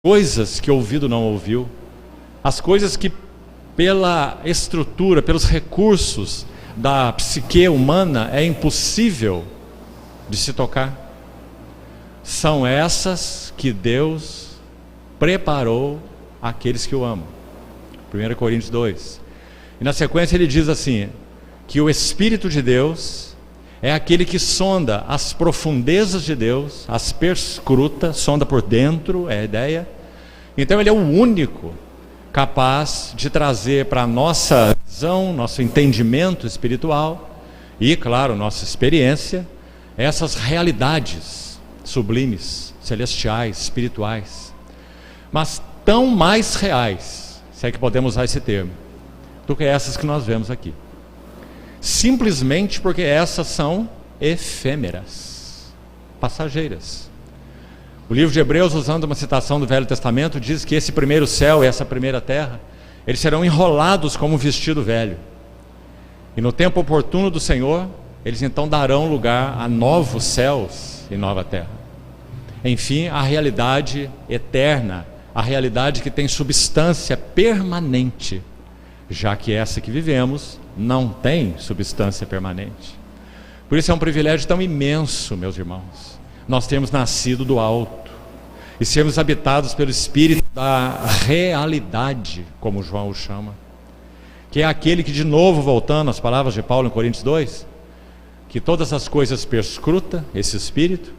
coisas que o ouvido não ouviu, as coisas que pela estrutura, pelos recursos da psique humana é impossível de se tocar, são essas que Deus preparou àqueles que o amam. 1 Coríntios 2. E na sequência ele diz assim, que o Espírito de Deus é aquele que sonda as profundezas de Deus, as perscruta, sonda por dentro, é a ideia. Então ele é o único capaz de trazer para a nossa visão, nosso entendimento espiritual e, claro, nossa experiência, essas realidades sublimes, celestiais, espirituais, mas tão mais reais, se é que podemos usar esse termo, do que essas que nós vemos aqui. Simplesmente porque essas são efêmeras, passageiras. O livro de Hebreus, usando uma citação do Velho Testamento, diz que esse primeiro céu e essa primeira terra, eles serão enrolados como um vestido velho. E no tempo oportuno do Senhor, eles então darão lugar a novos céus e nova terra. Enfim, a realidade eterna, a realidade que tem substância permanente, já que essa que vivemos não tem substância permanente. Por isso é um privilégio tão imenso, meus irmãos, nós temos nascido do alto e sermos habitados pelo Espírito da realidade, como João o chama, que é aquele que, de novo voltando às palavras de Paulo em Coríntios 2, que todas as coisas perscruta, esse Espírito,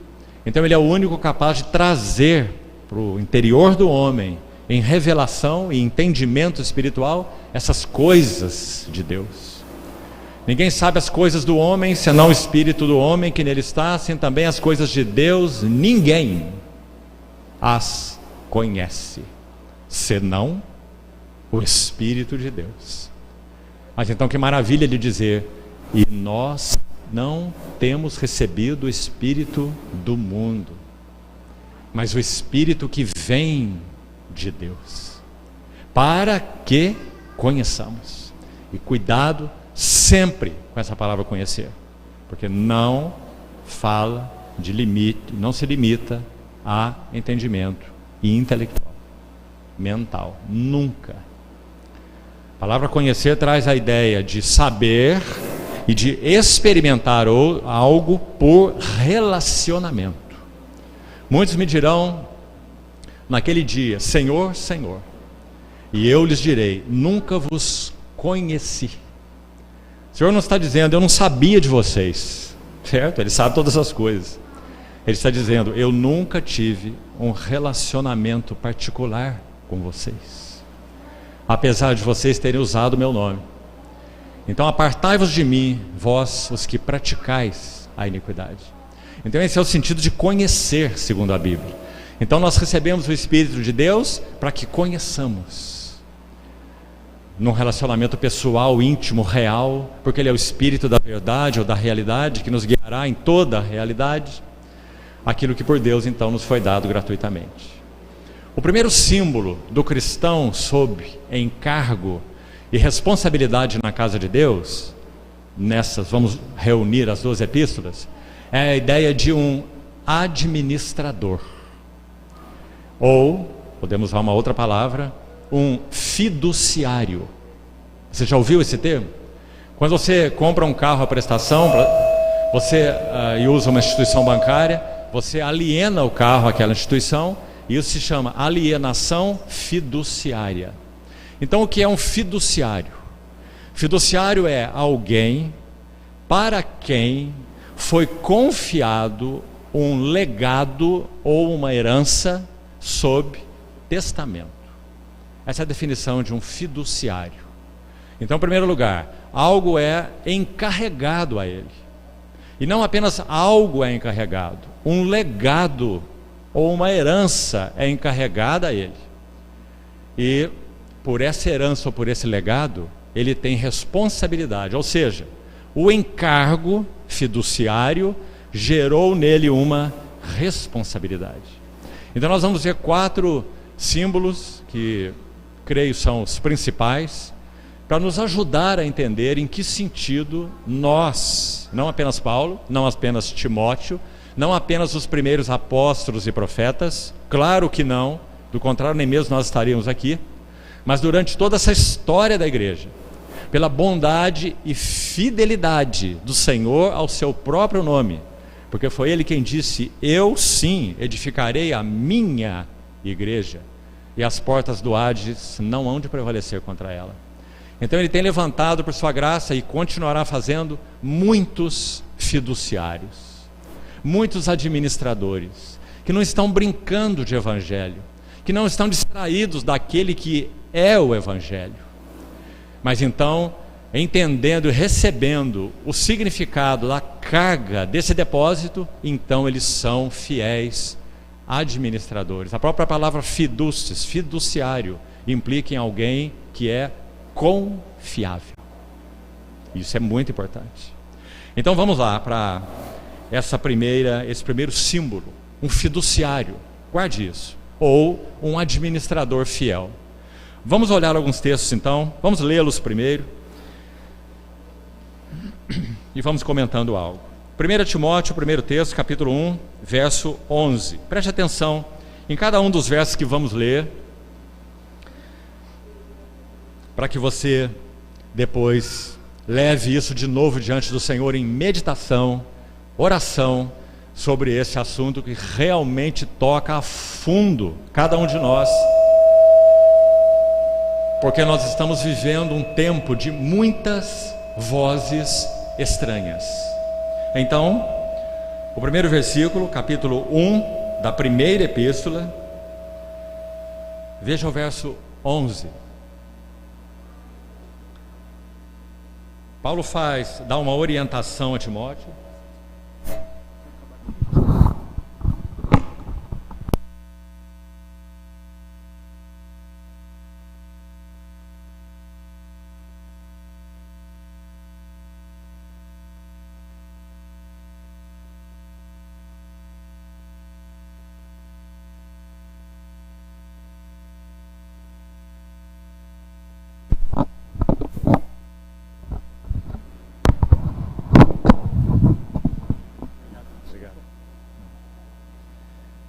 então ele é o único capaz de trazer para o interior do homem, em revelação e entendimento espiritual, essas coisas de Deus. Ninguém sabe as coisas do homem, senão o Espírito do homem que nele está, assim também as coisas de Deus, ninguém as conhece, senão o Espírito de Deus. Mas então que maravilha de dizer, e nós não temos recebido o Espírito do mundo, mas o Espírito que vem de Deus, para que conheçamos. E cuidado sempre com essa palavra conhecer, porque não fala de limite, não se limita a entendimento intelectual, mental, nunca. A palavra conhecer traz a ideia de saber e de experimentar algo por relacionamento. Muitos me dirão naquele dia, Senhor, Senhor, e eu lhes direi, nunca vos conheci. O Senhor não está dizendo, eu não sabia de vocês, certo? Ele sabe todas as coisas. Ele está dizendo, eu nunca tive um relacionamento particular com vocês, apesar de vocês terem usado o meu nome. Então apartai-vos de mim, vós os que praticais a iniquidade. Então esse é o sentido de conhecer, segundo a Bíblia. Então nós recebemos o Espírito de Deus para que conheçamos, num relacionamento pessoal, íntimo, real, porque Ele é o Espírito da verdade ou da realidade, que nos guiará em toda a realidade, aquilo que por Deus então nos foi dado gratuitamente. O primeiro símbolo do cristão sob encargo e responsabilidade na casa de Deus, nessas vamos reunir as 12 epístolas, é a ideia de um administrador, ou, podemos usar uma outra palavra, um fiduciário. Você já ouviu esse termo? Quando você compra um carro à prestação, e usa uma instituição bancária, você aliena o carro àquela instituição, e isso se chama alienação fiduciária. Então o que é um fiduciário? Fiduciário é alguém para quem foi confiado um legado ou uma herança sob testamento. Essa é a definição de um fiduciário. Então, em primeiro lugar, algo é encarregado a ele. E não apenas algo é encarregado, um legado ou uma herança é encarregada a ele. E por essa herança ou por esse legado, ele tem responsabilidade. Ou seja, o encargo fiduciário gerou nele uma responsabilidade. Então nós vamos ver 4 símbolos que creio são os principais, para nos ajudar a entender em que sentido nós, não apenas Paulo, não apenas Timóteo, não apenas os primeiros apóstolos e profetas, claro que não, do contrário nem mesmo nós estaríamos aqui, mas durante toda essa história da igreja, pela bondade e fidelidade do Senhor ao seu próprio nome, porque foi Ele quem disse: eu sim edificarei a minha igreja, e as portas do Hades não hão de prevalecer contra ela. Então Ele tem levantado por sua graça, e continuará fazendo, muitos fiduciários, muitos administradores, que não estão brincando de evangelho, que não estão distraídos daquele que é o evangelho, mas então, entendendo e recebendo o significado da carga desse depósito, então eles são fiéis administradores. A própria palavra fiducis, fiduciário, implica em alguém que é confiável. Isso é muito importante. Então vamos lá para esse primeiro símbolo, um fiduciário, guarde isso, ou um administrador fiel. Vamos olhar alguns textos então, vamos lê-los primeiro e vamos comentando algo. 1 Timóteo, primeiro texto, capítulo 1, verso 11. Preste atenção em cada um dos versos que vamos ler, para que você depois leve isso de novo diante do Senhor em meditação, oração, sobre esse assunto que realmente toca a fundo cada um de nós, porque nós estamos vivendo um tempo de muitas vozes estranhas. Então, o primeiro versículo, capítulo 1 da primeira epístola, veja o verso 11. Paulo dá uma orientação a Timóteo.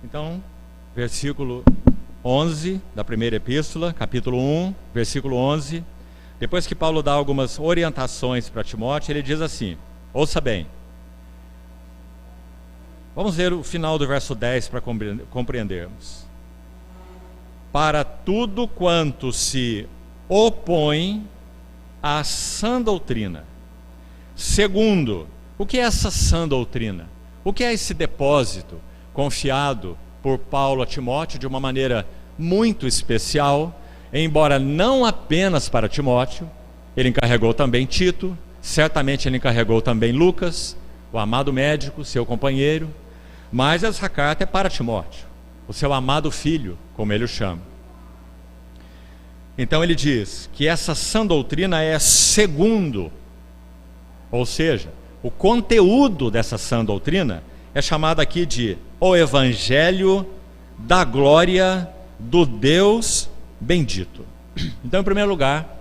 Então, versículo 11 da primeira epístola, capítulo 1, versículo 11. Depois que Paulo dá algumas orientações para Timóteo, ele diz assim, ouça bem. Vamos ler o final do verso 10 para compreendermos. Para tudo quanto se opõe à sã doutrina. Segundo, o que é essa sã doutrina? O que é esse depósito confiado por Paulo a Timóteo de uma maneira muito especial, embora não apenas para Timóteo, ele encarregou também Tito, certamente ele encarregou também Lucas, o amado médico, seu companheiro, mas essa carta é para Timóteo, o seu amado filho, como ele o chama. Então ele diz que essa sã doutrina é segundo, ou seja, o conteúdo dessa sã doutrina é chamado aqui de o Evangelho da glória do Deus bendito. Então, em primeiro lugar,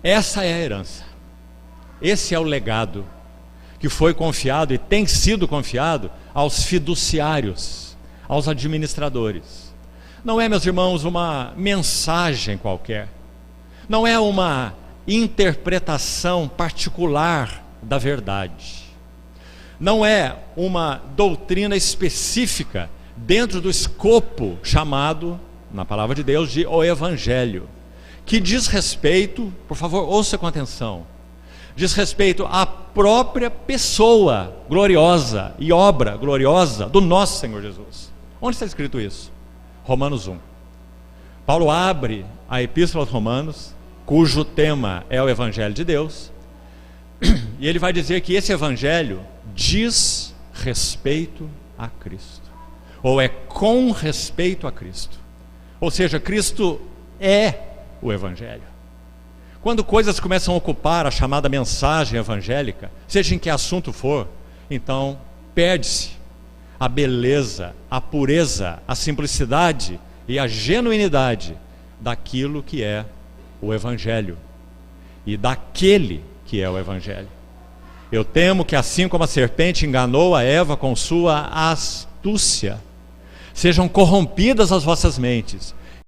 essa é a herança, esse é o legado que foi confiado e tem sido confiado aos fiduciários, aos administradores. Não é, meus irmãos, uma mensagem qualquer, não é uma interpretação particular da verdade, não é uma doutrina específica dentro do escopo chamado, na palavra de Deus, de o Evangelho, que diz respeito, por favor, ouça com atenção, diz respeito à própria pessoa gloriosa e obra gloriosa do nosso Senhor Jesus. Onde está escrito isso? Romanos 1. Paulo abre a Epístola aos Romanos, cujo tema é o Evangelho de Deus, e ele vai dizer que esse Evangelho diz respeito a Cristo, ou é com respeito a Cristo, ou seja, Cristo é o Evangelho. Quando coisas começam a ocupar a chamada mensagem evangélica, seja em que assunto for, então perde-se a beleza, a pureza, a simplicidade e a genuinidade daquilo que é o Evangelho e daquele que é o Evangelho. Eu temo que assim como a serpente enganou a Eva com sua astúcia, sejam corrompidas as vossas mentes,